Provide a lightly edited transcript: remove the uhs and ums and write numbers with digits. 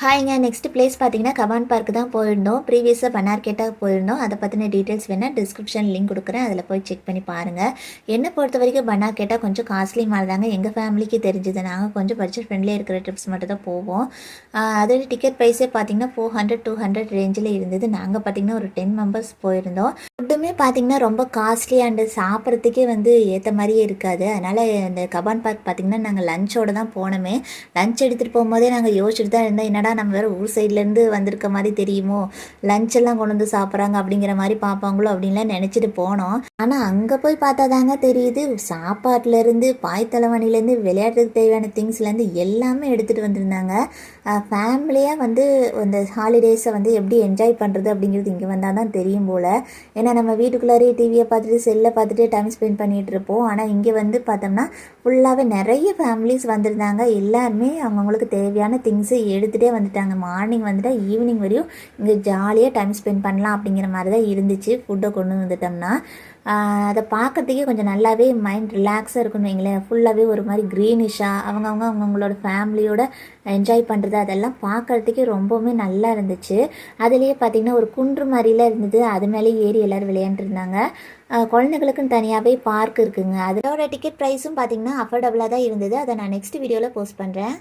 ஹாய்ங்க. Next place பார்த்தீங்கன்னா கபான் park தான் போயிருந்தோம். ப்ரீவியஸாக பனார்கேட்டா போயிருந்தோம். அதை பற்றின டீட்டெயில்ஸ் வேணால் டிஸ்கிரிப்ஷன் லிங்க் கொடுக்குறேன். அதில் போய் செக் பண்ணி பாருங்கள். என்னை பொறுத்த வரைக்கும் பனார்கேட்டா கொஞ்சம் காஸ்ட்லி மாதிரி தாங்க எங்கள் ஃபேமிலிக்கு தெரிஞ்சுது. நாங்கள் கொஞ்சம் பட்ஜெட் ஃப்ரெண்ட்லியாக இருக்கிற ட்ரிப்ஸ் மட்டும் தான் போவோம். அதோட டிக்கெட் ப்ரைஸே பார்த்தீங்கன்னா 400-200 ரேஞ்சில் இருந்தது. நாங்கள் பார்த்தீங்கன்னா ஒரு 10 மெம்பர்ஸ் போயிருந்தோம். ஃபுட்டுமே பார்த்தீங்கன்னா ரொம்ப காஸ்ட்லி அண்டு சாப்பிட்றதுக்கே ஏற்ற மாதிரியே இருக்காது. அதனால் இந்த கபான் பார்க் பார்த்தீங்கன்னா நாங்கள் லஞ்சோடு தான் போனோமே. லஞ்ச் எடுத்துகிட்டு போகும்போதே நாங்கள் யோசிச்சுட்டு தான் இருந்தோம், என்னடா நம்ம வேறு ஊர் சைட்லேருந்து வந்திருக்க மாதிரி தெரியுமோ, லஞ்செல்லாம் கொண்டு வந்து சாப்பிட்றாங்க அப்படிங்கிற மாதிரி பார்ப்பாங்களோ அப்படின்லாம் நினச்சிட்டு போனோம். ஆனால் அங்கே போய் பார்த்தா தாங்க தெரியுது, சாப்பாட்டிலேருந்து பாய் தலைவணிலேருந்து விளையாட்டுக்கு தேவையான திங்ஸ்லேருந்து எல்லாமே எடுத்துகிட்டு வந்திருந்தாங்க. ஃபேமிலியாக இந்த ஹாலிடேஸை எப்படி என்ஜாய் பண்ணுறது அப்படிங்கிறது இங்கே வந்தால் தான் தெரியும் போல். ஏன்னா நம்ம வீட்டுக்குள்ளாரே டிவியை பார்த்துட்டு செல்லை பார்த்துட்டு டைம் ஸ்பெண்ட் பண்ணிகிட்டு இருப்போம். ஆனால் இங்கே பார்த்தோம்னா ஃபுல்லாகவே நிறைய ஃபேமிலிஸ் வந்திருந்தாங்க. எல்லாருமே அவங்கவுங்களுக்கு தேவையான திங்ஸு எடுத்துகிட்டே வந்துட்டாங்க. மார்னிங் ஈவினிங் வரையும் இங்கே ஜாலியாக டைம் ஸ்பெண்ட் பண்ணலாம் அப்படிங்கிற மாதிரி தான் இருந்துச்சு. ஃபுட்டை கொண்டு வந்துட்டோம்னா அதை பார்க்கறதுக்கே கொஞ்சம் நல்லாவே மைண்ட் ரிலாக்ஸாக இருக்குன்னு வைங்களேன். ஃபுல்லாகவே ஒரு மாதிரி க்ரீனிஷாக அவங்கவுங்களோட ஃபேமிலியோட என்ஜாய் பண்ணுறது அதெல்லாம் பார்க்குறதுக்கே ரொம்பவுமே நல்லா இருந்துச்சு. அதுலேயே பார்த்திங்கன்னா ஒரு குன்று மாதிரிலாம் இருந்தது. அது மேலே ஏறி எல்லோரும் விளையாண்டுருந்தாங்க. குழந்தைகளுக்குன்னு தனியாகவே பார்க் இருக்குங்க. அதோட டிக்கெட் ப்ரைஸும் பார்த்திங்கன்னா அஃபோர்டபுளாக தான் இருந்தது. அதை நான் நெக்ஸ்ட் வீடியோவில் போஸ்ட் பண்ணுறேன்.